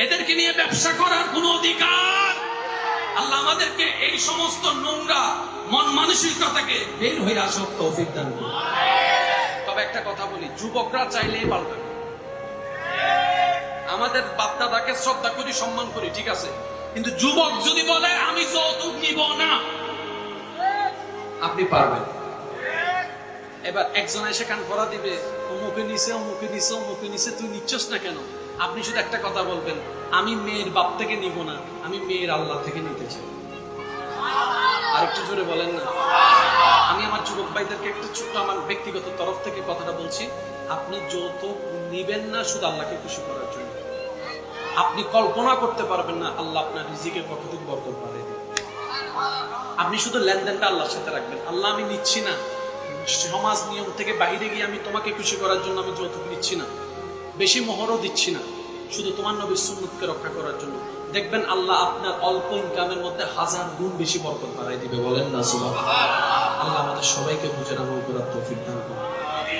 এদেরকে নিয়ে ব্যবসা করার কোনো অধিকার আল্লাহ আমাদেরকে এই সমস্ত নোংরা মন মানসিকতা থেকে বের হয়ে আসার তৌফিক দান করুন। তবে একটা কথা বলি, যুবকরা চাইলেই পাল্টাবে। আমাদের বাপ দাদাকে শ্রদ্ধা করি, সম্মান করি, ঠিক আছে, কিন্তু যুবক যদি বলে আমি যৌতুক নিব না, আপনি পারবেন? এবার একজন এসে কান ভরা দিবে, অমুকে নিছে অমুকে নিছে অমুকে নিছে, তুই নিচ্ছস না কেন? আপনি শুধু একটা কথা বলবেন, আমি মেয়ের বাপ থেকে নিব না, আমি মেয়ের আল্লাহ থেকে নিতে চাই। আর একটু জোরে বলেন না। আমি আমার যুবক ভাইদেরকে একটা ছোট্ট আমার ব্যক্তিগত তরফ থেকে কথাটা বলছি, আপনি যৌতুক নিবেন না শুধু আল্লাহকে খুশি করার জন্য। আপনি কল্পনা করতে পারবেন না আল্লাহ আপনার রিজিকের কতটুকু বরকত বাড়িয়ে দিবেন। আপনি শুধু লেনদেনটা আল্লাহর সাথে রাখবেন, আল্লাহ আমি নিচ্ছি না, সমাজ নিয়ম থেকে বাইরে গিয়ে আমি তোমাকে খুশি করার জন্য আমি যৌতুক নিচ্ছি না, বেশি মোহরও দিচ্ছি না, শুধু তোমার নবীর সুন্নতকে রক্ষা করার জন্য। দেখবেন আল্লাহ আপনার অল্প ইনকামের মধ্যে 1000 গুণ বেশি বরকত বাড়াই দিবে। বলেন না সুবহানাল্লাহ। আল্লাহ আমাদের সবাইকে বুঝে আমল করার তৌফিক দান করুন।